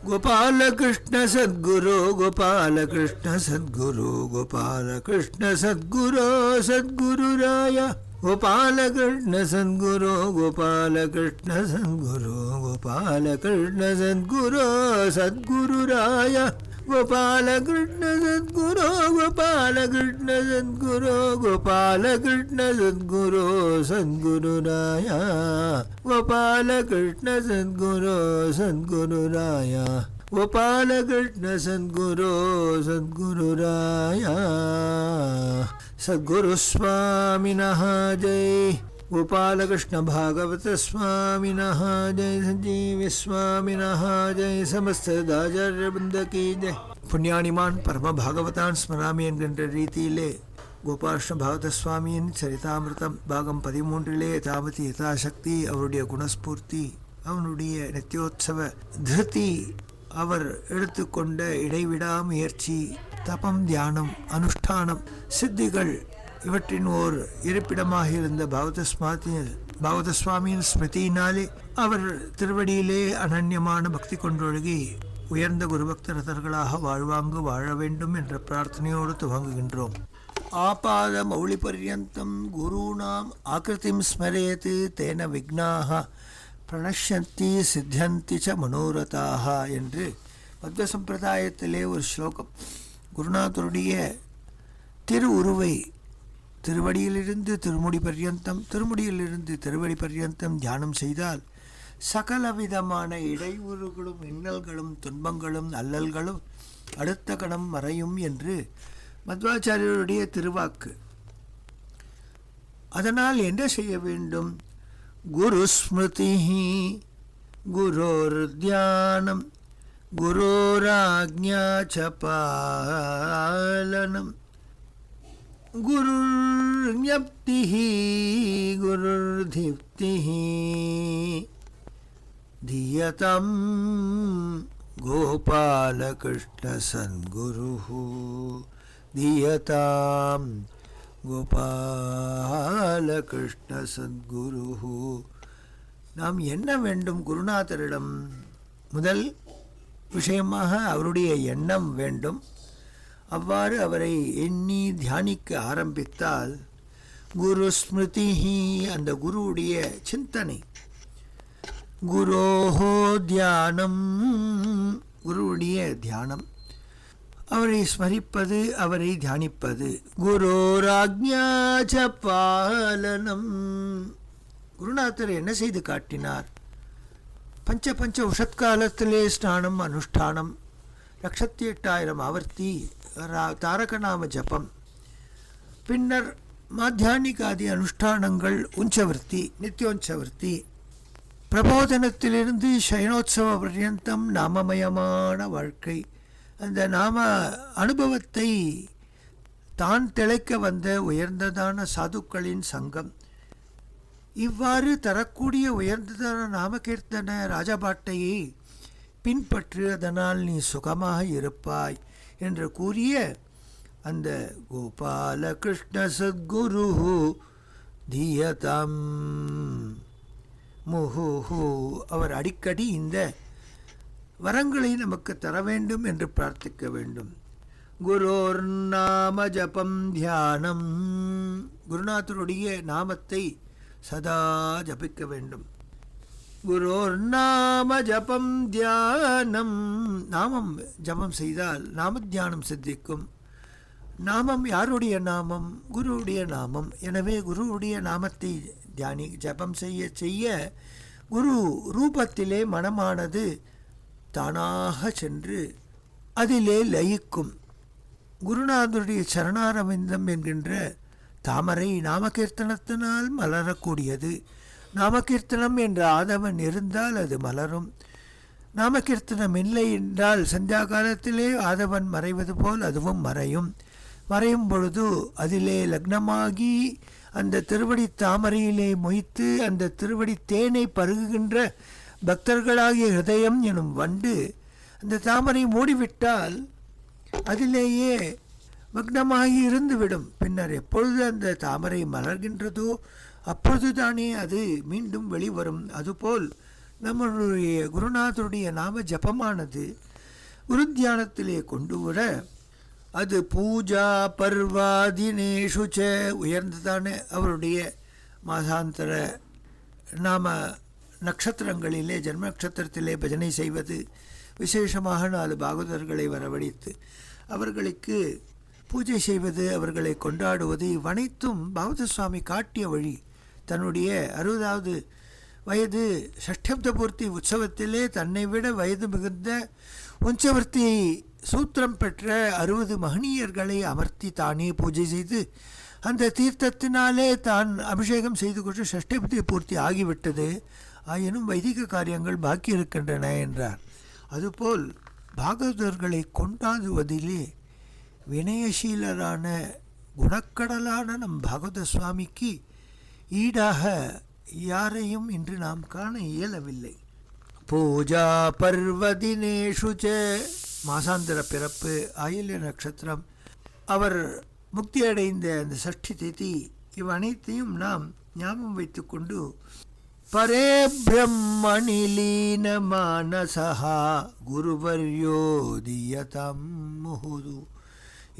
गोपाल कृष्ण सद्गुरु गोपाल कृष्ण सद्गुरु गोपाल कृष्ण सद्गुरु सद्गुरुराय गोपाल कृष्ण सद्गुरु गोपाल कृष्ण सद्गुरु गोपाल कृष्ण सद्गुरु सद्गुरुराय गोपाल कृष्ण सद्गुरु गोपाल कृष्ण सद्गुरु गोपाल कृष्ण सद्गुरु सद्गुरुराय गोपाल कृष्ण सद्गुरु सद्गुरुराय गोपाल कृष्ण सद्गुरु सद्गुरुराय सद्गुरु स्वामिनः जय गोपाल कृष्ण भागवत स्वामिनः जय संजीव स्वामिनः जय समस्त दाचार्य वृंद की जय पुण्यानिमान परम भागवतान स्मरामि என்கின்ற ரீதியிலே கோபாலகிருஷ்ண பாகவத சுவாமியின் சரிதாமிருதம் பாகம் 13 தாமதி யதாசக்தி அவருடைய குணஸ்பூர்த்தி அவனுடைய நித்தியோத்சவ திருதி அவர் எடுத்துக்கொண்ட இடைவிடா முயற்சி தபம் தியானம் அனுஷ்டானம் சித்திகள் இவற்றின் ஓர் இருப்பிடமாக இருந்த பாகவத சுவாமியின் ஸ்மிருதியினாலே அவர் திருவடியிலே அனன்யமான பக்தி கொண்டொழுகி உயர்ந்த குருபக்த ரதர்களாக வாழ்வாங்கு வாழ வேண்டும் என்ற பிரார்த்தனையோடு துவங்குகின்றோம். ஆபாத மௌளி பர்யந்தம் குருநாம் ஆக்ருதிம் ஸ்மரேத் தேன விக்னாக பிரணஷ்யந்தி சித்தியந்தி ச மனோரதாக என்று மத்வ சம்பிரதாயத்திலே ஒரு ஸ்லோகம். குருநாதருடைய திரு உருவை திருவடியிலிருந்து திருமுடி பர்யந்தம் திருமுடியிலிருந்து திருவடி பர்யந்தம் தியானம் செய்தால் சகலவிதமான இடையூறுகளும் இன்னல்களும் துன்பங்களும் அல்லல்களும் அடுத்த கணம் மறையும் என்று மத்வாச்சாரியருடைய திருவாக்கு. அதனால் என்ன செய்ய வேண்டும்? குரு ஸ்மிருதி குரோர் தியானம் குரோராக்ஞா ச பாலனம் गुरुर्ज्ञप्तिः गुरुर्दीप्तिः धीयतां गोपालकृष्ण सद्गुरुः धीयतां गोपालकृष्ण सद्गुरुः. நாம் என்ன வேண்டும்? குருநாதரிடம் முதல் விஷயமாக அவருடைய எண்ணம் வேண்டும். அவ்வாறு அவரை எண்ணி தியானிக்க ஆரம்பித்தால் குரு ஸ்மிருதி அந்த குருவுடைய சிந்தனை குரோஹோ தியானம் குருவுடைய தியானம் அவரை ஸ்மரிப்பது அவரை தியானிப்பது குரோராக்ஞா ச பாலனம். குருநாதர் என்ன செய்து காட்டினார்? பஞ்ச உஷத்காலத்திலே ஸ்நானம் அனுஷ்டானம் 108,000 ஆவர்த்தி தாரகநாம ஜபம் பின்னர் மாத்தியானிகாதி அனுஷ்டானங்கள் உஞ்சவர்த்தி நித்தியோஞ்சவர்த்தி பிரபோதனத்திலிருந்து சயனோத்சவ பர்யந்தம் நாமமயமான வாழ்க்கை. அந்த நாம அனுபவத்தை தான் திளைக்க வந்த உயர்ந்ததான சாதுக்களின் சங்கம். இவ்வாறு தரக்கூடிய உயர்ந்ததான நாமகீர்த்தன ராஜபாட்டையை பின்பற்று, அதனால் நீ சுகமாக இருப்பாய் என்று கூறிய அந்த கோபால கிருஷ்ண சத்குரு தீயதாம் முஹு அவர் அடிக்கடி இந்த வரங்களை நமக்கு தர வேண்டும் என்று பிரார்த்திக்க வேண்டும். குரோர் நாம ஜபம் தியானம் குருநாதருடைய நாமத்தை சதா ஜபிக்க வேண்டும். குரோர் நாம ஜபம் தியானம் நாமம் ஜபம் செய்தால் நாம தியானம் சித்திக்கும். நாமம் யாருடைய நாமம்? குருவுடைய நாமம். எனவே குருவுடைய நாமத்தை ஜபம் செய்ய செய்ய குரு ரூபத்திலே மனமானது தானாக சென்று அதிலே லயிக்கும். குருநாதருடைய சரணாரவிந்தம் என்கின்ற தாமரை நாமகீர்த்தனத்தினால் மலரக்கூடியது. நாமகீர்த்தனம் என்ற ஆதவன் இருந்தால் அது மலரும். நாமகீர்த்தனம் இல்லை என்றால் சந்தியா காலத்திலே ஆதவன் மறைவது போல் அதுவும் மறையும். மறையும் பொழுது அதிலே லக்னமாகி அந்த திருவடி தாமரையிலே மொய்த்து அந்த திருவடி தேனை பருகுகின்ற பக்தர்களாகிய ஹிருதயம் எனும் வண்டு அந்த தாமரை மூடிவிட்டால் அதிலேயே மக்னமாகி இருந்துவிடும். பின்னர் எப்பொழுது அந்த தாமரை மலர்கின்றதோ அப்பொழுதுதானே அது மீண்டும் வெளிவரும். அதுபோல் நம்மளுடைய குருநாதருடைய நாம ஜபமானது குருத்தியானத்திலே கொண்டு வர அது பூஜா பர்வாதினேஷு ச உயர்ந்ததான அவருடைய மாசாந்தர நாம நட்சத்திரங்களிலே ஜென்ம நட்சத்திரத்திலே பஜனை செய்வது, விசேஷமாக 4 பாகவதர்களை வரவழைத்து அவர்களுக்கு பூஜை செய்வது, அவர்களை கொண்டாடுவது, இவ்வனைத்தும் பாகவத சுவாமி காட்டிய வழி. தன்னுடைய 60வது வயது ஷஷ்டப்த பூர்த்தி உற்சவத்திலே தன்னை விட வயது மிகுந்த உஞ்சவர்த்தி சூத்திரம் பெற்ற 60 மகனீயர்களை அமர்த்தி தானே பூஜை செய்து அந்த தீர்த்தத்தினாலே தான் அபிஷேகம் செய்து கொண்டு ஷஷ்டபதி பூர்த்தி ஆகிவிட்டது. ஆயினும் வைதிக காரியங்கள் பாக்கி இருக்கின்றன என்றார். அதுபோல் பாகவதர்களை கொண்டாடுவதிலே வினயசீலரான குணக்கடலான நம் பாகவத சுவாமிக்கு ஈடாக யாரையும் இன்று நாம் காண இயலவில்லை. பூஜா பர்வதினேஷு ச மாசாந்திர பிறப்பு, ஆயில்ய நட்சத்திரம், அவர் முக்தி அடைந்த அந்த சஷ்டி திதி, இவ்வனைத்தையும் நாம் ஞாபகம் வைத்து கொண்டு பரே பிரம்மணி லீன மானசஹா குருவர்யோதியதம் முஹுது,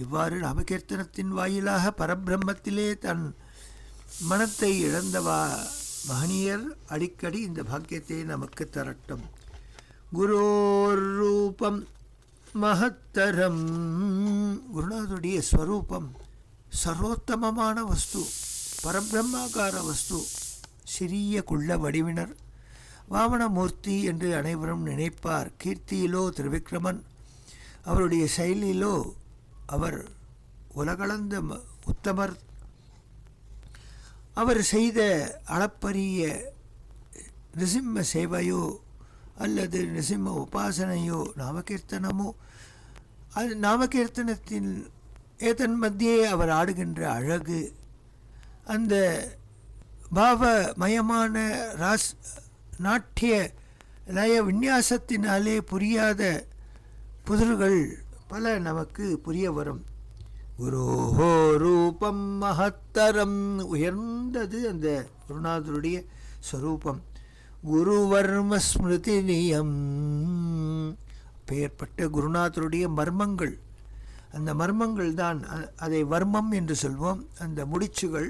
இவ்வாறு நாமகீர்த்தனத்தின் வாயிலாக பரபிரம்மத்திலே தன் மனத்தை இழந்தவா மகனியர் அடிக்கடி இந்த பாக்கியத்தை நமக்கு தரட்டும். குரோர் ரூபம் மகத்தரம், குருநாதருடைய ஸ்வரூபம் சர்வோத்தமமான வஸ்து, பரபிரம்மாகார வஸ்து, சிறிய குள்ள வடிவினர், வாமனமூர்த்தி என்று அனைவரும் நினைப்பார். கீர்த்தியிலோ திருவிக்ரமன், அவருடைய செயலிலோ அவர் உலகளந்த உத்தமர். அவர் செய்த அளப்பரிய நிசிம்ம சேவையோ அல்லது நிசிம்ம உபாசனையோ நாமகீர்த்தனமோ, அது நாமகீர்த்தனத்தின் ஏதன் மத்தியே அவர் ஆடுகின்ற அழகு, அந்த பாவமயமான நாட்டிய லய விந்யாசத்தினாலே புரியாத புதிர்கள் பல நமக்கு புரிய வரும். குரோஹோ ரூபம் மகத்தரம், உயர்ந்தது அந்த குருநாதருடைய ஸ்வரூபம். குருவர்ம ஸ்மிருதி நியம், பெயர்பட்ட குருநாதருடைய மர்மங்கள், அந்த மர்மங்கள் தான் அதை வர்மம் என்று சொல்வோம். அந்த முடிச்சுகள்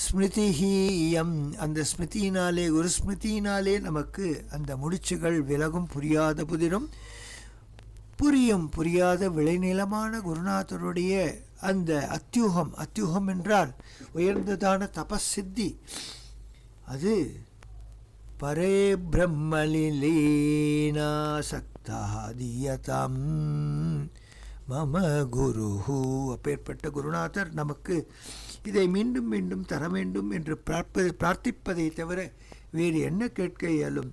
ஸ்மிருதிஹீயம், அந்த ஸ்மிருதியினாலே குரு ஸ்மிருதியினாலே நமக்கு அந்த முடிச்சுகள் விலகும். புரியாத புதிரும் புரியும் புரியாத விளைநிலமான குருநாதருடைய அந்த அத்தியூகம், அத்தியூகம் என்றால் உயர்ந்ததான தபசித்தி, அது பரே பிரம்மலீனா சக்தாதியதம் மம குருஹு, அப்பேற்பட்ட குருநாதர் நமக்கு இதை மீண்டும் மீண்டும் தர வேண்டும் என்று பிரார்த்திப்பதை தவிர வேறு என்ன கேட்க இயலும்.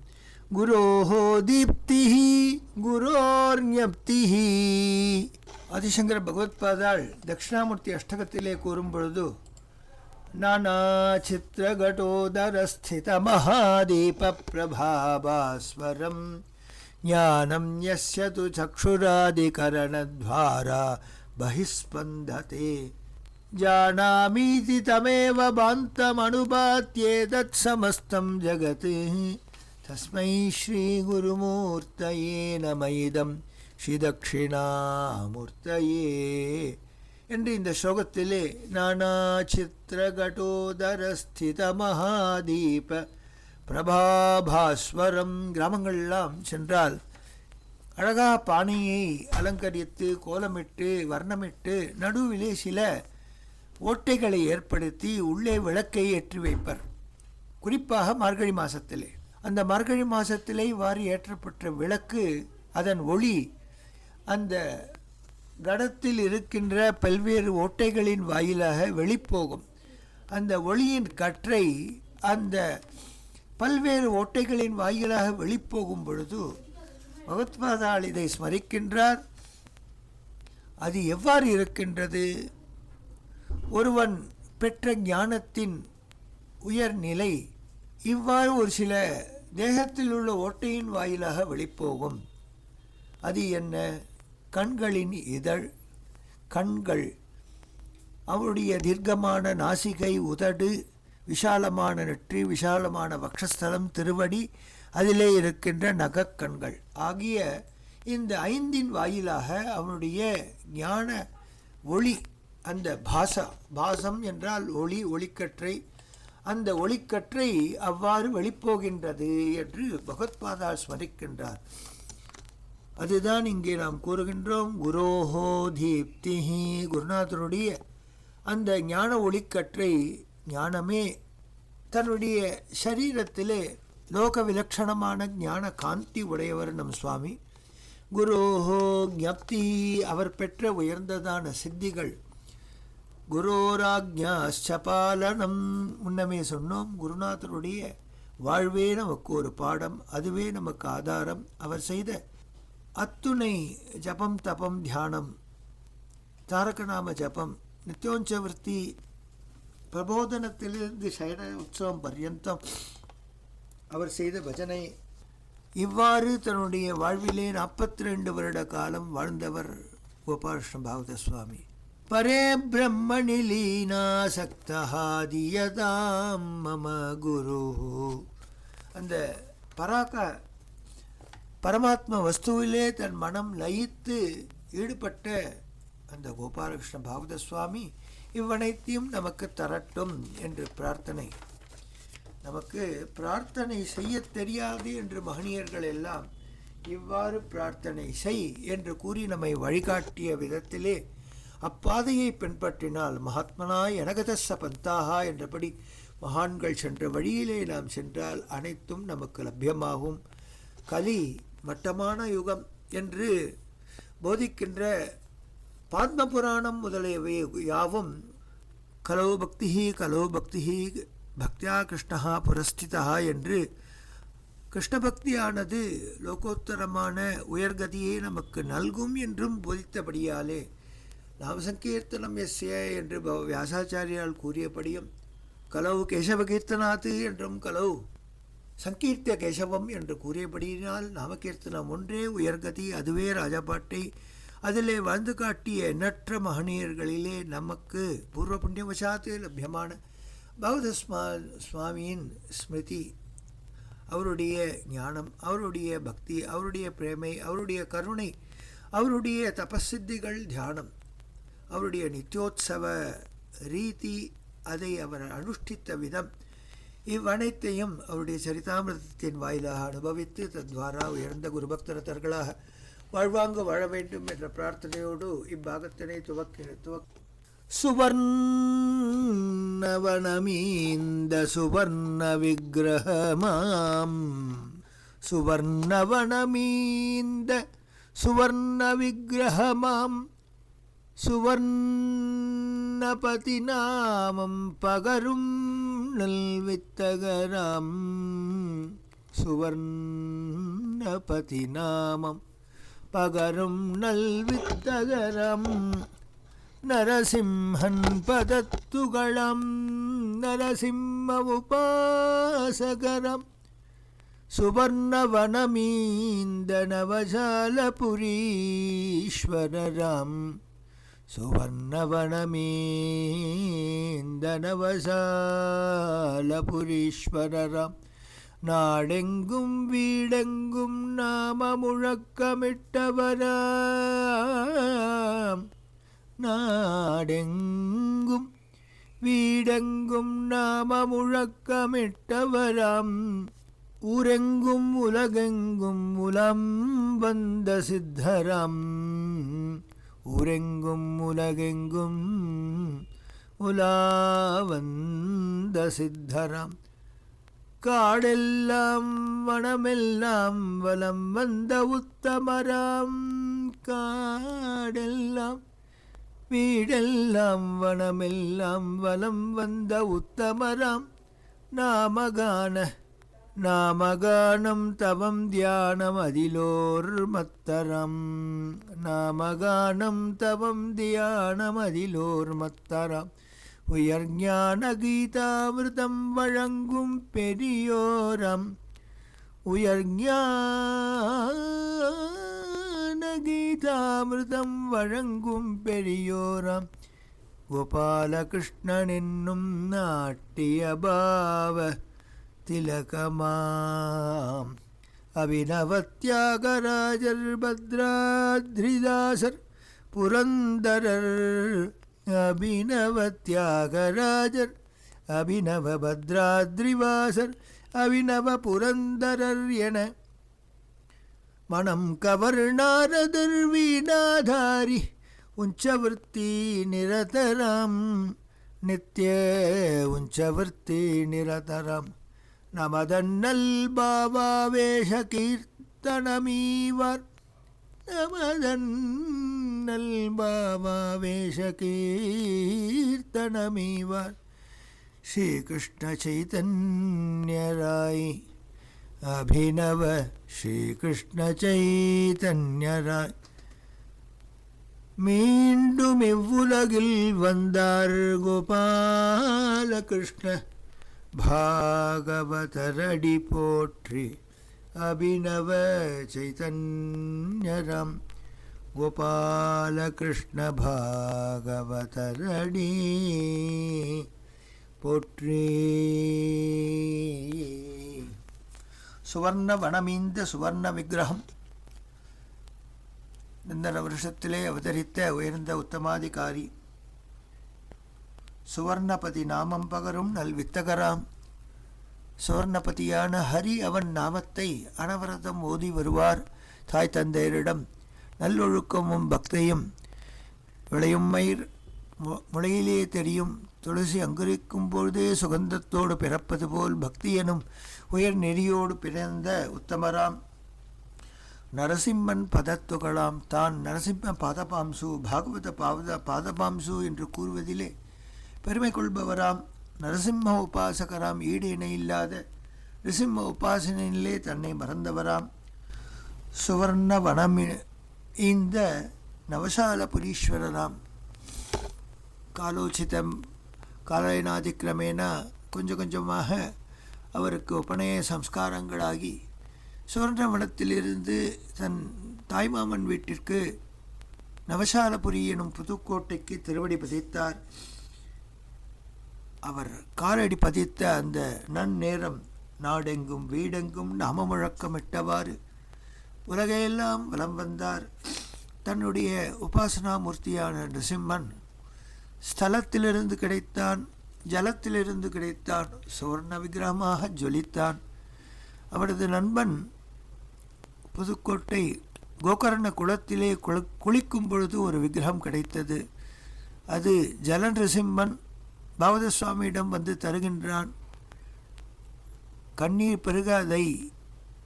குரோஹோ தீப்திஹி குரோர்ஞப்திஹி, ஆதிசங்கர பகவத்பாதாள் தட்சிணாமூர்த்தி அஷ்டகத்திலே கூறும் பொழுது, நானா சித்திரகடோதரஸ்தித மகாதீப பிரபாபாஸ்வரம் ஞானம் யஸ்ய து சக்ஷுராதிகரணத்வாரா பஹிஸ்பந்ததே ஜானாமீதி தமேவ பாந்தமனுபாத்யேதத் சமஸ்தம் ஜகத் தஸ்மை ஸ்ரீ குருமூர்த்தயே நம இதம் ஸ்ரீ தட்சிணாமூர்த்தயே என்று இந்த ஸ்லோகத்திலே நானா சித்திரகடோதரஸ்தித மகாதீப பிரபாபாஸ்வரம், கிராமங்களெல்லாம் சென்றால் அழகாக பானையை அலங்கரித்து கோலமிட்டு வர்ணமிட்டு நடுவிலே சில ஓட்டைகளை ஏற்படுத்தி உள்ளே விளக்கை ஏற்றி வைப்பர். குறிப்பாக மார்கழி மாதத்திலே, அந்த மார்கழி மாதத்திலே இவ்வாறு ஏற்றப்பட்ட விளக்கு, அதன் ஒளி அந்த கடத்தில் இருக்கின்ற பல்வேறு ஓட்டைகளின் வாயிலாக வெளிப்போகும். அந்த ஒளியின் கற்றை அந்த பல்வேறு ஓட்டைகளின் வாயிலாக வெளிப்போகும் பொழுது பகவத்பாதாள் இதை ஸ்மரிக்கின்றார். அது எவ்வாறு இருக்கின்றது? ஒருவன் பெற்ற ஞானத்தின் உயர்நிலை இவ்வாறு ஒரு சில தேகத்தில் உள்ள ஓட்டையின் வாயிலாக வெளிப்போகும். அது என்ன? கண்களின் இதழ், கண்கள், அவருடைய தீர்க்கமான நாசிகை, உதடு, விஷாலமான நெற்றி, விஷாலமான வக்ஷஸ்தலம், திருவடி, அதிலே இருக்கின்ற நகக்கண்கள் ஆகிய இந்த ஐந்தின் வாயிலாக அவனுடைய ஞான ஒளி, அந்த பாசம் என்றால் ஒளி, ஒளிக்கற்றை, அந்த ஒளிக்கற்றை அவ்வாறு வெளிப்போகின்றது என்று பகவத்பாதா ஸ்மரிக்கின்றார். அதுதான் இங்கே நாம் கூறுகின்றோம். குரோஹோ தீப்திஹி, குருநாதருடைய அந்த ஞான ஒளிக்கற்றை ஞானமே தன்னுடைய சரீரத்திலே லோக விலட்சணமான ஞான காந்தி உடையவர் நம் சுவாமி. குரோஹோ ஞப்தி, அவர் பெற்ற உயர்ந்ததான சித்திகள். குரோராக்ஞாஸ்சபாலனம், முன்னமே சொன்னோம். குருநாதருடைய வாழ்வே நமக்கு ஒரு பாடம், அதுவே நமக்கு ஆதாரம். அவர் செய்த அத்துணை ஜபம், தபம், தியானம், தாரகநாம ஜபம், நித்யோஞ்சவர்த்தி, பிரபோதனத்திலிருந்து சயன உற்சவம் பர்யந்தம் அவர் செய்த பஜனை, இவ்வாறு தன்னுடைய வாழ்விலே 42 வருட காலம் வாழ்ந்தவர் கோபாலகிருஷ்ண பாகவத சுவாமி. பரே பிரம்மணி லீனாசக்தஹாதியதாம் மம குரு, அந்த பரமாத்ம வஸ்துவிலே தன் மனம் லயித்து ஈடுபட்ட அந்த கோபாலகிருஷ்ண பாகவத சுவாமி இவ்வனைத்தையும் நமக்கு தரட்டும் என்று பிரார்த்தனை. நமக்கு பிரார்த்தனை செய்ய தெரியாது என்று மகனியர்கள் எல்லாம் இவ்வாறு பிரார்த்தனை செய் என்று கூறி நம்மை வழிகாட்டிய விதத்திலே அப்பாதையை பின்பற்றினால் மகாத்மனாய் எனகதஸ்ஸ பந்தாகா என்றபடி மகான்கள் சென்ற வழியிலே நாம் சென்றால் அனைத்தும் நமக்கு லபியமாகும். கலி மட்டமான யுகம் என்று போதிக்கின்ற பாத்ம புராணம் முதலியவை யாவும் கலோ பக்தி பக்தியா கிருஷ்ணா புரஸ்திதா என்று கிருஷ்ணபக்தியானது லோகோத்தரமான உயர்கதியை நமக்கு நல்கும் என்றும் போதித்தபடியாலே நாம சங்கீர்த்தனம் எஸ்ய என்று வியாசாச்சாரியால் கூறியபடியும் கலவு கேசவ கீர்த்தனாத்து என்றும் கலவு சங்கீர்த்திய கேசவம் என்று கூறியபடியினால் நாமகீர்த்தனம் ஒன்றே உயர்கதி, அதுவே ராஜாபாட்டை. அதிலே வாழ்ந்து காட்டிய எண்ணற்ற மகனியர்களிலே நமக்கு பூர்வ புண்ணியவசாத்து லபியமான பாகவத சுவாமியின் ஸ்மிருதி, அவருடைய ஞானம், அவருடைய பக்தி, அவருடைய பிரேமை, அவருடைய கருணை, அவருடைய தபசித்திகள், தியானம், அவருடைய நித்யோத்சவ ரீதி, அதை அவர் அனுஷ்டித்த விதம், இவ்வனைத்தையும் அவருடைய சரிதாமிரதத்தின் வாயிலாக அனுபவித்து தத்வாரா உயர்ந்த குருபக்தரத்தர்களாக வாழ்வாங்க வாழ வேண்டும் என்ற பிரார்த்தனையோடு இப்பாகத்தினை சுவர்ணவனமீந்த சுவர்ண விக்கிரகமாம், சுவர்ணவனமீந்த சுவர்ண விக்கிரகமாம், சுவர்ணபதி நாமம் பகரும் நல்வித்தகராம், சுவர்ணபதி நாமம் பகரும் நல்வித்தகரம், நரசிம்ஹன் பதத்துகளம் நரசிம்ம உபாசகரம், சுவர்ணவனமீந்த நவசாலபுரீஸ்வரராம், சுவர்ணவனமீந்த நவசாலபுரீஸ்வரராம், நாடெங்கும் வீடெங்கும் நாம முழக்கமிட்டவராம், நாடெங்கும் வீடெங்கும் நாம முழக்கமிட்டவராம், ஊரெங்கும் உலகெங்கும் உலம் வந்த சித்தராம், ஊரெங்கும் உலகெங்கும் உலா வந்த சித்தராம், காடெல்லாம் வனமெல்லாம் வலம் வந்த உத்தமராம், காடெல்லாம் வீடெல்லாம் வனமெல்லாம் வலம் வந்த உத்தமராம், நாமகானம் தவம் தியானம் அதிலோர் மத்தரம், நாமகானம் தவம் தியானம் அதிலோர் மத்தரம், உயர்ஞான கீதாமிருதம் வழங்கும் பெரியோரம், உயர்ஞான கீதாமிருதம் வழங்கும் பெரியோரம், கோபாலகிருஷ்ணன் என்னும் நாட்டிய பாவ திலகமாம் அபிநவத்யாகராஜர் பத்ராத்ரிதாசர் புரந்தரர் அபிநவத்யாகராஜர் அபிநவ பத்ராத்ரிவாசர் அபிநவ புரந்தரர் என மனம் கவர் நாரதர் வீணாதாரி உஞ்சவர்த்தி நிரதராம் நித்ய உஞ்சவர்த்தி நிரதராம் நமதன்னல் பாவாவேஷ கீர்த்தனமீவர் நமதன்னல் பாவாவேஷ கீர்த்தனமீவர் ஸ்ரீகிருஷ்ண சைதன்யராய் அபிநவ ஸ்ரீகிருஷ்ண சைதன்யராய் மீண்டும் இவ்வுலகில் வந்தார் கோபாலகிருஷ்ண பாகவதரடி போற்றி அபிநவ சைதன்யராம் கோபாலகிருஷ்ண பாகவதரடி போற்றி. சுவர்ண வனமீந்த சுவர்ண விக்கிரகம் இந்த வருஷத்திலே அவதரித்த உயர்ந்த உத்தமாதிகாரி சுவர்ணபதி நாமம் பகரும் நல்வித்தகராம். சுவர்ணபதியான ஹரி அவன் நாமத்தை அனவரதம் ஓதி வருவார். தாய் தந்தையரிடம் நல்லொழுக்கமும் பக்தியும் விளையும் மயிர் முளையிலே தெரியும் துளசி அங்குரிக்கும் பொழுதே சுகந்தத்தோடு பிறப்பது போல் பக்தி எனும் உயர் நெறியோடு பிறந்த உத்தமராம். நரசிம்மன் பதத்துகளாம் தான் நரசிம்ம பாதபாம்சு பாகவத பாதபாம்சு என்று கூறுவதிலே பெருமை கொள்பவராம். நரசிம்ம உபாசகராம். ஈடு இணையில்லாத நிருசிம்ம உபாசனையிலே தன்னை மறந்தவராம். சுவர்ண வனம் இந்த நவசாலபுரீஸ்வரராம். காலோச்சிதம் காலயனாதிக்கிரமேன கொஞ்சம் கொஞ்சமாக அவருக்கு உபநய சம்ஸ்காரங்களாகி சுவர்ணவனத்திலிருந்து தன் தாய்மாமன் வீட்டிற்கு நவசாலபுரி எனும் புதுக்கோட்டைக்கு திருவடி பதித்தார். அவர் காலடி பதித்த அந்த நன்னேரம் நாடெங்கும் வீடெங்கும் நாம முழக்கமிட்டவாறு உலகையெல்லாம் வலம் வந்தார். தன்னுடைய உபாசனா மூர்த்தியான நிருசிம்மன் ஸ்தலத்திலிருந்து கிடைத்தான், ஜலத்திலிருந்து கிடைத்தான், சுவர்ண விக்கிரகமாக ஜொலித்தான். அவரது நண்பன் புதுக்கோட்டை கோகர்ண குளத்திலே குளிக்கும் பொழுது ஒரு விக்கிரகம் கிடைத்தது. அது ஜல நிருசிம்மன் பாவத சுவாமியிடம் வந்து தருகின்றான். கண்ணீர் பெருக அதை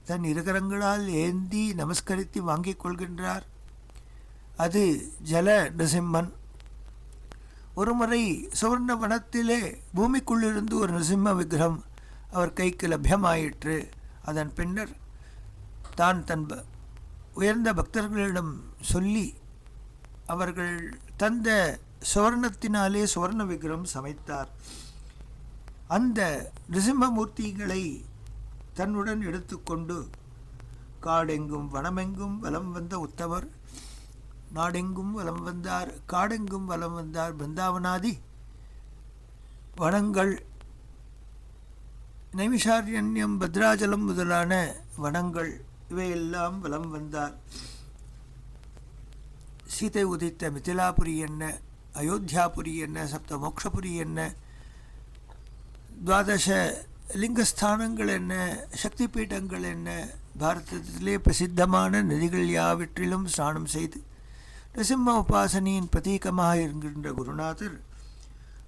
தன் இருகரங்களால் ஏந்தி நமஸ்கரித்து வாங்கிக் கொள்கின்றார். அது ஜல நிருசிம்மன். ஒருமுறை சுவர்ண வனத்திலே பூமிக்குள்ளிருந்து ஒரு நிருசிம்ம விக்கிரகம் அவர் கைக்கு லபியமாயிற்று. அதன் பின்னர் தான் தன் உயர்ந்த பக்தர்களிடம் சொல்லி அவர்கள் தந்த சுவர்ணத்தினாலே சுவர்ண விக்கிரகம் சமைத்தார். அந்த நிருசிம்மமூர்த்திகளை தன்னுடன் எடுத்துக்கொண்டு காடெங்கும் வனமெங்கும் வலம் வந்த உத்தவர் நாடெங்கும் வலம் வந்தார், காடெங்கும் வலம் வந்தார். பிருந்தாவனாதி வனங்கள், நைமிஷாரண்யம், பத்ராஜலம் முதலான வனங்கள் இவையெல்லாம் வலம் வந்தார். சீதை உதித்த மிதிலாபுரி என்ன, அயோத்தியாபுரி என்ன, சப்த மோக்ஷபுரி என்ன, துவாதச லிங்கஸ்தானங்கள் என்ன, சக்தி பீட்டங்கள் என்ன, பாரதத்திலே பிரசித்தமான நதிகள் யாவற்றிலும் ஸ்நானம் செய்து நிருசிம்ம உபாசனையின் பிரதீகமாக இருக்கின்ற குருநாதர்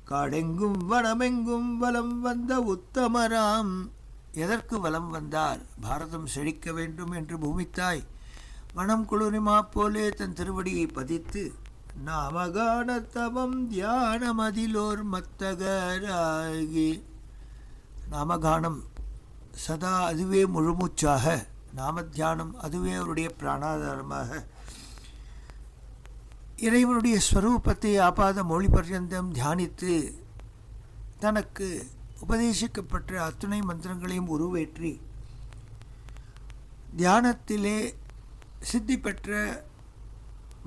காடெங்கும் வனமெங்கும் வலம் வந்த உத்தமராம். எதற்கு வலம் வந்தார்? பாரதம் செழிக்க வேண்டும் என்று பூமித்தாய் மனம் குளிரிமா போலே தன் திருவடியை பதித்து நாமகான தவம் தியானமதிலோர் மத்தகராகி. நாமகானம் சதா அதுவே முழுமூச்சாக, நாமத்தியானம் அதுவே அவருடைய பிராணாதாரமாக இறைவனுடைய ஸ்வரூபத்தை ஆபாத மொழி பர்யந்தம் தியானித்து தனக்கு உபதேசிக்கப்பட்ட அத்துணை மந்திரங்களையும் உருவேற்றி தியானத்திலே சித்தி பெற்ற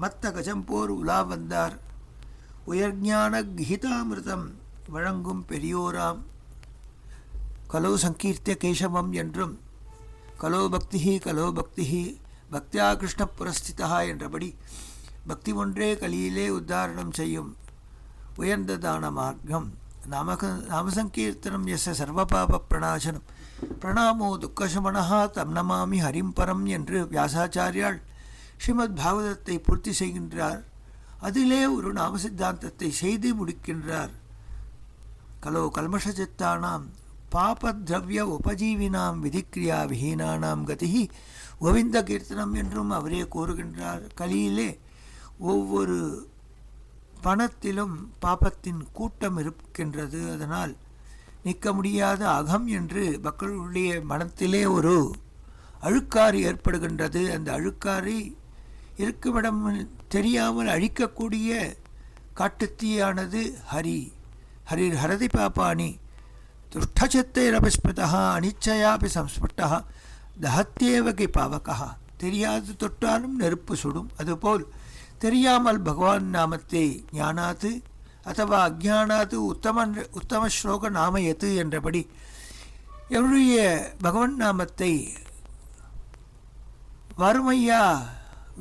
மத்த கஜம்போர் உலா வந்தார். உயர்ஞான கீதாமிருதம் வழங்கும் பெரியோராம். கலோ சங்கீர்த்திய கேசவம் என்றும் கலோ பக்தி பக்தியா கிருஷ்ண புரஸ்திதா என்றபடி பக்தி ஒன்றே கலியிலே உத்தாரணம் செய்யும் உயர்ந்ததான மார்க்கம். நாமசங்கீர்த்தனம் எஸ் சர்வபாப பிரணாசனம் பிரணாமோ துக்கசமனஹா தம் நமாமி ஹரிம் பரம் என்று வியாசாச்சாரியால் ஸ்ரீமத் பாகவதத்தை பூர்த்தி செய்கின்றார். அதிலே ஒரு நாம சித்தாந்தத்தை செய்து முடிக்கின்றார். கலோ கல்மஷச்சித்தானாம் பாபத்ரவ்ய உபஜீவினாம் விதிக்ரியா விஹீனானாம் கதி கோவிந்த கீர்த்தனம் என்றும் அவரே கூறுகின்றார். கலியிலே ஒவ்வொரு பணத்திலும் பாபத்தின் கூட்டம் இருக்கின்றது. அதனால் நிற்க முடியாத அகம் என்று மக்களுடைய மனத்திலே ஒரு அழுக்காறு ஏற்படுகின்றது. அந்த அழுக்காறை இருக்குமிடம் தெரியாமல் அழிக்கக்கூடிய காட்டுத்தீயானது ஹரிர் ஹரதி பாப்பானி துஷ்டச்சத்தைரபஸ்மிருதா அனிச்சயாபி சம்ஸ்புட்டா தஹத்யேவகி பாவகா. தெரியாது தொட்டாலும் நெருப்பு சுடும். அதுபோல் தெரியாமல் பகவான் நாமத்தை ஞானாத்து அத்தவா அஜானாத்து உத்தம ஸ்லோக நாமயத்து என்றபடி எவருடைய பகவான் நாமத்தை வறுமையா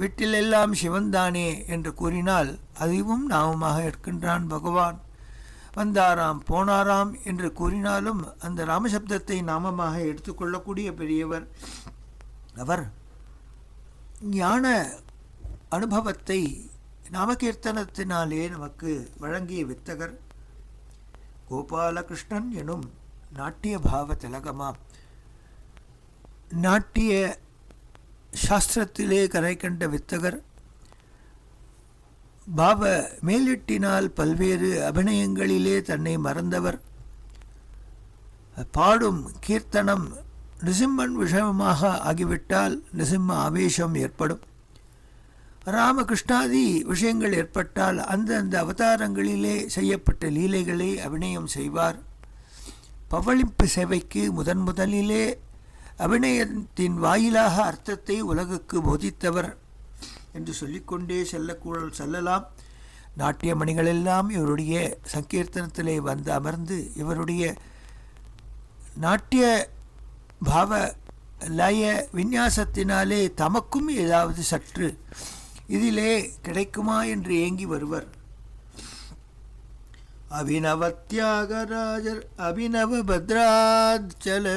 வீட்டிலெல்லாம் சிவன்தானே என்று கூறினால் அதுவும் நாமமாக இருக்கின்றான் பகவான். வந்தாராம் போனாராம் என்று கூறினாலும் அந்த ராமசப்தத்தை நாமமாக எடுத்துக்கொள்ளக்கூடிய பெரியவர் அவர். ஞான அனுபவத்தை நாமகீர்த்தனத்தினாலே நமக்கு வழங்கிய வித்தகர் கோபாலகிருஷ்ணன் எனும் நாட்டிய பாவ திலகமாம். நாட்டிய சாஸ்திரத்திலே கரை கண்ட வித்தகர் பாவ மேலிட்டினால் பல்வேறு அபிநயங்களிலே தன்னை மறந்தவர். பாடும் கீர்த்தனம் நிசிம்மன் விஷயமாக ஆகிவிட்டால் நிசிம்ம ஆவேசம் ஏற்படும். ராமகிருஷ்ணாதி விஷயங்கள் ஏற்பட்டால் அந்தந்த அவதாரங்களிலே செய்யப்பட்ட லீலைகளை அபிநயம் செய்வார். பவளிப்பு சேவைக்கு முதலிலே அபிநயத்தின் வாயிலாக அர்த்தத்தை உலகுக்கு போதித்தவர் என்று சொல்லிக்கொண்டே செல்லலாம். நாட்டிய மணிகளெல்லாம் இவருடைய சங்கீர்த்தனத்திலே வந்து அமர்ந்து இவருடைய நாட்டிய பாவ லய விந்யாசத்தினாலே தமக்கும் ஏதாவது சற்று இதிலே கிடைக்குமா என்று ஏங்கி வருவர். அபிநவ தியாகராஜர் அபிநவ பத்ராச்சலதாசர்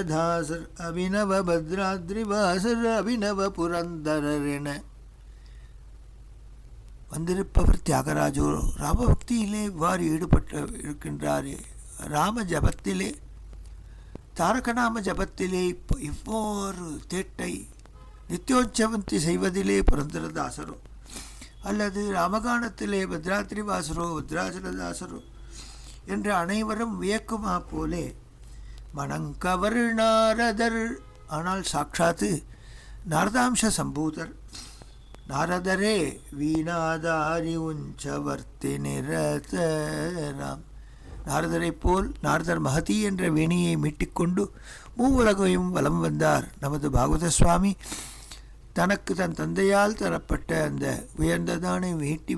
அபிநவ பத்ராத்ரிவாசர் அபிநவ புரந்தரர் என வந்திருப்பவர் தியாகராஜோ. ராமபக்தியிலே இவ்வாறு ஈடுபட்டு இருக்கின்றாரே. ராம ஜபத்திலே தாரகநாம ஜபத்திலே இவ்வாறு தேட்டை நித்தியோற்சவந்தி செய்வதிலே புரந்தரதாசரோ அல்லது ராமகானத்திலே பத்ராத்ரிவாசரோ பத்ராச்சலதாசரோ என்று அனைவரும் வியக்குமா போலே மணங்கவர் நாரதர். ஆனால் சாட்சாத்து நாரதாம்ச சம்பூதர் நாரதரே வீணாதாரி உஞ்சவர்த்தி நிரதராம். நாரதரை போல் நாரதர் மகதி என்ற வீணையை மீட்டிக்கொண்டு மூவுலகையும் வலம் வந்தார் நமது பாகவத சுவாமி. தனக்கு தன் தந்தையால் தரப்பட்ட அந்த உயர்ந்ததான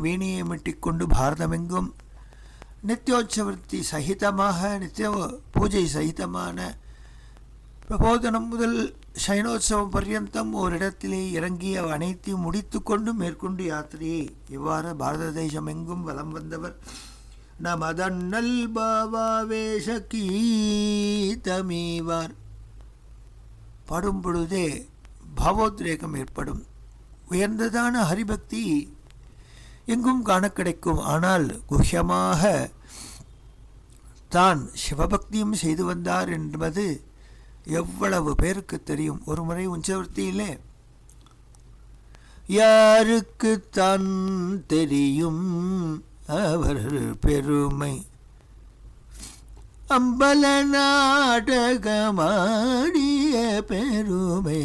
வீணையை மீட்டிக்கொண்டு பாரதமெங்கும் நித்தியோற்சவர்த்தி சகிதமாக நித்திய பூஜை சகிதமான பிரபோதனம் முதல் சயனோத்சவம் பர்யந்தம் ஓரிடத்திலே இறங்கி அனைத்தையும் முடித்து கொண்டு மேற்கொண்டு யாத்திரையை இவ்வாறு பாரத தேசம் எங்கும் வலம் வந்தவர். நமதன்னல் பாவாவேஷ கீதமீவார். பாடும் பொழுதே பாவோத்ரேகம் ஏற்படும். உயர்ந்ததான ஹரிபக்தி எங்கும் காண கிடைக்கும். ஆனால் குஹ்யமாக தான் சிவபக்தியும் செய்து வந்தார் என்பது எவ்வளவு பேருக்கு தெரியும். ஒரு முறை உஞ்சவர்த்தியிலே யாருக்கு தான் தெரியும் அவர் பெருமை அம்பல நாடகமாடிய பெருமை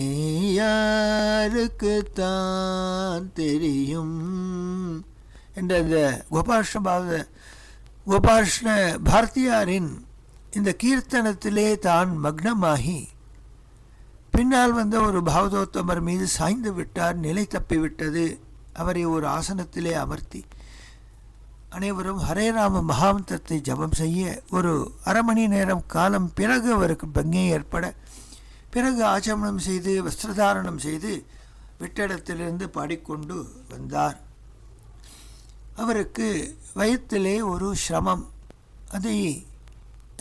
யாருக்கு தான் தெரியும் என்ற இந்த கோபாஷ்ண பாரதியாரின் இந்த கீர்த்தனத்திலே தான் மக்னமாகி பின்னால் வந்த ஒரு பாவதோத்தமர் மீது சாய்ந்து விட்டார். நிலை தப்பிவிட்டது. அவரை ஒரு ஆசனத்திலே அமர்த்தி அனைவரும் ஹரே ராம மகாமந்திரத்தை ஜபம் செய்ய ஒரு அரை மணி நேரம் காலம் பிறகு அவருக்கு பங்கை ஏற்பட, பிறகு ஆச்சமனம் செய்து வஸ்திரதாரணம் செய்து விட்டிடத்திலிருந்து பாடிக்கொண்டு வந்தார். அவருக்கு வயிற்றிலே ஒரு சிரமம், அதை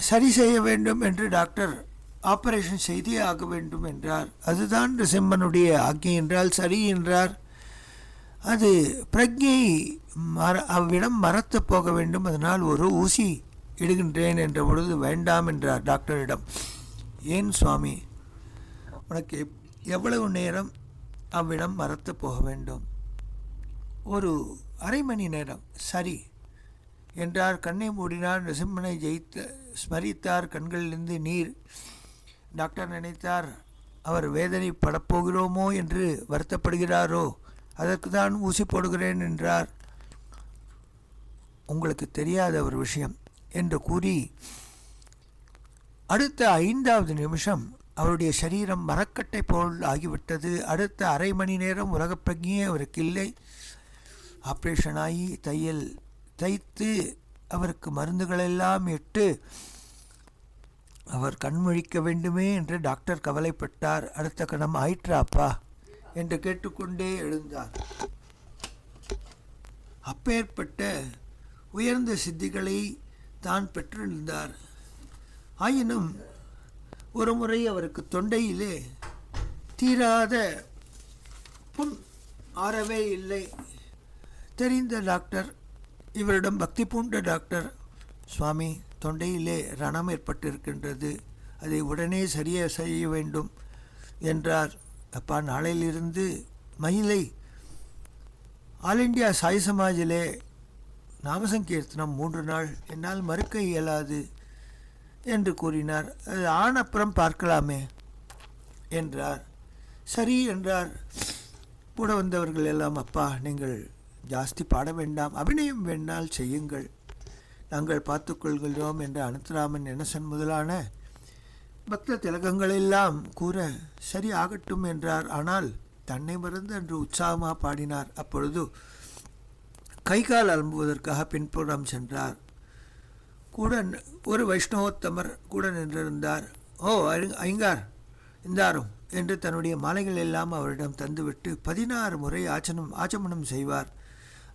சரி செய்ய வேண்டும் என்று டாக்டர் ஆபரேஷன் செய்தே ஆக வேண்டும் என்றார். அதுதான் நிருசிம்மனுடைய ஆக்ஞை என்றால் சரி என்றார். அது பிரஜை அவ்விடம் மறத்து போக வேண்டும், அதனால் ஒரு ஊசி இடுகின்றேன் என்ற பொழுது வேண்டாம் என்றார் டாக்டரிடம். ஏன் சுவாமி, உனக்கு எவ்வளவு நேரம் அவ்விடம் மறத்து போக வேண்டும்? ஒரு அரை மணி நேரம். சரி என்றார். கண்ணை மூடினார். நிருசிம்மனை ஸ்மரித்தார். கண்களிலிருந்து நீர். டாக்டர் நினைத்தார், அவர் வேதனை படப்போகிறோமோ என்று வருத்தப்படுகிறாரோ, அதற்கு தான் ஊசி போடுகிறேன் என்றார். உங்களுக்கு தெரியாத ஒரு விஷயம் என்று கூறி அடுத்த 5வது நிமிஷம் அவருடைய சரீரம் மரக்கட்டை போல் ஆகிவிட்டது. அடுத்த அரை மணி நேரம் உலகப் பிரஜையே அவருக்கு இல்லை. ஆப்ரேஷன் ஆகி தையல் தைத்து அவருக்கு மருந்துகளெல்லாம் இட்டு அவர் கண்முழிக்க வேண்டுமே என்று டாக்டர் கவலைப்பட்டார். அடுத்த கணம் ஆயிற்றாப்பா என்று கேட்டுக்கொண்டே எழுந்தார். அப்பேற்பட்ட உயர்ந்த சித்திகளை தான் பெற்றிருந்தார். ஆயினும் ஒரு முறை அவருக்கு தொண்டையிலே தீராத புண் ஆறவே இல்லை. தெரிந்த டாக்டர், இவரிடம் பக்தி பூண்ட டாக்டர், சுவாமி தொண்டையிலே ரணம் ஏற்பட்டிருக்கின்றது, அதை உடனே செய்ய வேண்டும் என்றார். அப்பா, நாளையிலிருந்து மயிலை ஆல் இண்டியா சாய் சமாஜிலே நாமசங்கீர்த்தனம் 3 நாள், என்னால் மறுக்க இயலாது என்று கூறினார். அது ஆனப்புறம் பார்க்கலாமே என்றார். சரி என்றார். கூட வந்தவர்கள் எல்லாம், அப்பா நீங்கள் ஜாஸ்தி பாட வேண்டாம், அபிநயம் வேண்டால் செய்யுங்கள், நாங்கள் பார்த்துக்கொள்கிறோம் என்று அனந்தராமன் எண்ணசன் முதலான பக்த திலகங்களெல்லாம் கூற சரி ஆகட்டும் என்றார். ஆனால் தன்னை மறந்து அன்று உற்சாகமாக பாடினார். அப்பொழுது கைகால் அலம்புவதற்காக பின்புறம் சென்றார். கூட ஒரு வைஷ்ணவோத்தமர் கூட நின்றிருந்தார். ஓ ஐங்கார் இந்தாரும் என்று தன்னுடைய மாலைகள் எல்லாம் அவரிடம் தந்துவிட்டு 16 முறை ஆச்சமனம் செய்வார்.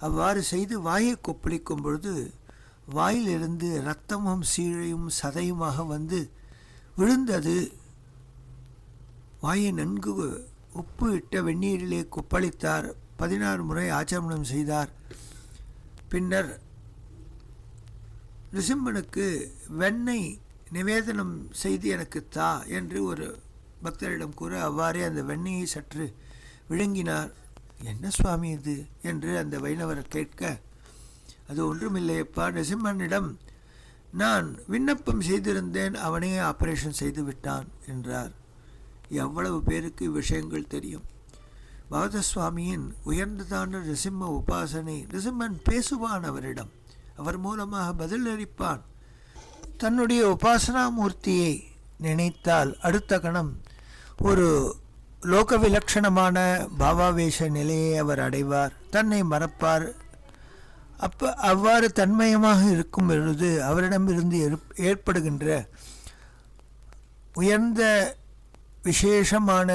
அவ்வாறு செய்து வாயை கொப்பளிக்கும் பொழுது வாயிலிருந்து இரத்தமும் சீழையும் சதையுமாக வந்து விழுந்தது. வாயை நன்கு உப்பு இட்ட வெந்நீரிலே கொப்பளித்தார். 16 முறை ஆச்சமனம் செய்தார். பின்னர் நிருசிம்மனுக்கு வெண்ணெய் நிவேதனம் செய்து எனக்கு தா என்று ஒரு பக்தரிடம் கூற, அவ்வாறே அந்த வெண்ணெயை சற்று விழுங்கினார். என்ன சுவாமி இது என்று அந்த வைணவர் கேட்க, அது ஒன்றுமில்லையப்பா, நிருசிம்மனிடம் நான் விண்ணப்பம் செய்திருந்தேன், அவனே ஆபரேஷன் செய்து விட்டான் என்றார். எவ்வளவு பேருக்கு விஷயங்கள் தெரியும். பகவத சுவாமியின் உயர்ந்ததான நிருசிம்ம உபாசனை. நிருசிம்மன் பேசுவான் அவரிடம், அவர் மூலமாக பதிலளிப்பான். தன்னுடைய உபாசனா மூர்த்தியை நினைத்தால் அடுத்த கணம் ஒரு லோக விலட்சணமான பாவாவேஷ நிலையை அவர் அடைவார், தன்னை மறப்பார். அவ்வாறு தன்மயமாக இருக்கும் பொழுது அவரிடமிருந்து ஏற்படுகின்ற உயர்ந்த விசேஷமான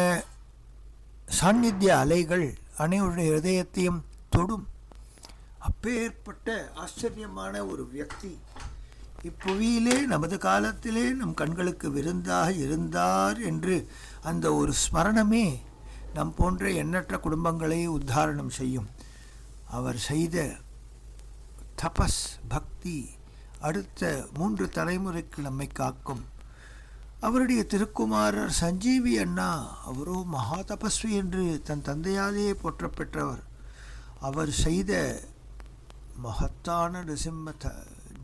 சாநித்திய அலைகள் அனைவருடைய இதயத்தையும் தொடும். அப்பேற்பட்ட ஆச்சரியமான ஒரு வியக்தி இப்புவியிலே நமது காலத்திலே நம் கண்களுக்கு விருந்தாக இருந்தார் என்று அந்த ஒரு ஸ்மரணமே நம் போன்ற எண்ணற்ற குடும்பங்களை உத்தாரணம் செய்யும். அவர் செய்த தபஸ் பக்தி அடுத்த 3 தலைமுறைக்கு நம்மை காக்கும். அவருடைய திருக்குமாரர் சஞ்சீவி அண்ணா, அவரோ மகா தபஸ்வி என்று தன் தந்தையாலேயே போற்றப்பெற்றவர். அவர் செய்த மகத்தான நிருசிம்ம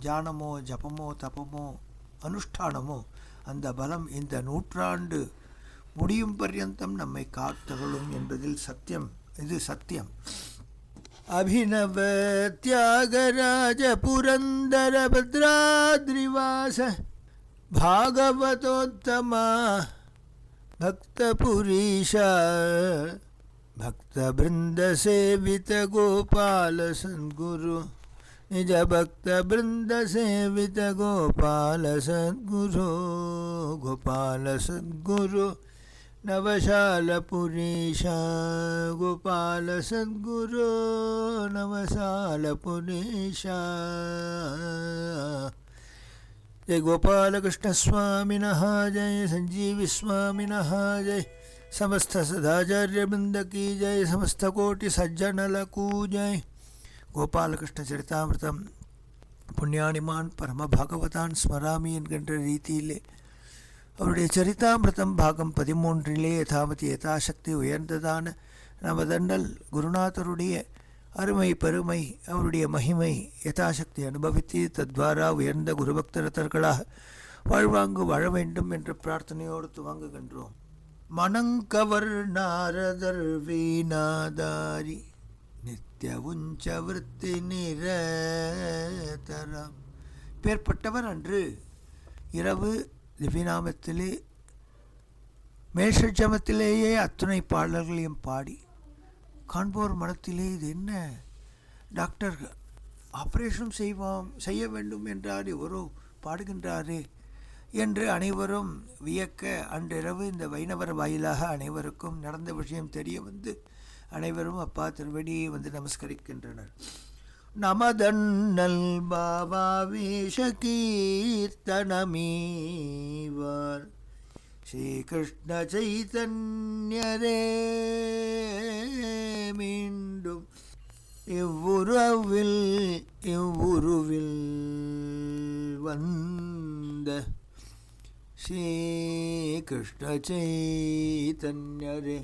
தியானமோ ஜபமோ தபமோ அனுஷ்டானமோ, அந்த பலம் இந்த 100 ஆண்டு முடியும் பர்யந்தம் நம்மை காத்தகலும் என்பதில் சத்தியம். இது சத்தியம். அபிநவ தியாகராஜ புரந்தர பத்ராத்ரிவாச பாகவதோத்தமா பக்தபுரீஷா பக்த பிருந்த சேவித கோபால சன்குரு निज भक्त वृंद सेवित गोपाल सद्गुरो गोपाल सद्गुरो नवशालपुरीशा गोपाल सद्गुरो नवशालपुरीशा जय गोपाल कृष्ण स्वामिनः जय संजीवी स्वामिनः जय समस्त सदाचार्य वृंद की जय समस्त कोटि सज्जनलकू जय गोपाल कृष्ण चरितामृतम புண்ணியானிமான் பரம பாகவதான் ஸ்மராமி என்கின்ற ரீதியிலே அவருடைய சரிதாமிருதம் பாகம் 13 யதாமதி யதாசக்தி உயர்ந்ததான நமதண்டல் குருநாதருடைய அருமை பெருமை அவருடைய மகிமை யதாசக்தி அனுபவித்து தத்வாரா உயர்ந்த குருபக்தரத்தர்களாக வாழ்வாங்கு வாழ வேண்டும் என்ற பிரார்த்தனையோடு துவங்குகின்றோம். மணங்கவர் நாரதர் வீணாதாரி நித்ய உஞ்ச விருத்தி நிரதரம் பேர்பட்டவர் அன்று இரவு திவ்யநாமத்திலே மேஷஜமத்திலேயே அத்துணை பாடல்களையும் பாடி காண்போர் மனத்திலே இது என்ன டாக்டர் ஆப்ரேஷன் செய்ய வேண்டும் என்றார் இவரோ பாடுகின்றாரே என்று அனைவரும் வியக்க அன்றிரவு இந்த வைணவர் வாயிலாக அனைவருக்கும் நடந்த விஷயம் தெரிய வந்து அனைவரும் அப்பா திருவடியை வந்து நமஸ்கரிக்கின்றனர். நமதன்னல் பாபா வேஷ கீர்த்தனமீவார் ஸ்ரீகிருஷ்ண சைதன்யரே மீண்டும் இவ்வுருவில் வந்த ஸ்ரீகிருஷ்ண சைதன்யரே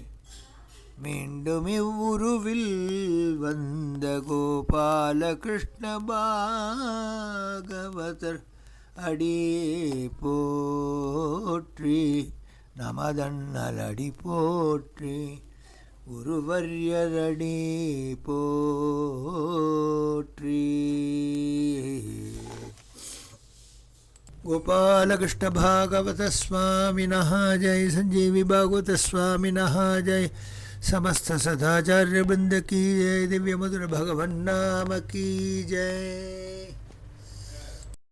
மீண்டும் இவ்வுருவில் வந்த கோபால கிருஷ்ண பாகவதர் அடி போற்றி நமதன்னல் அடி போற்றி குருவர்யரடி போற்றி. गोपाल कृष्ण भागवत स्वामिनः जय संजीवी भागवत स्वामिनः जय समस्त सदाचार्य वृंद की जय दिव्य मधुर भगवन् नाम की जय.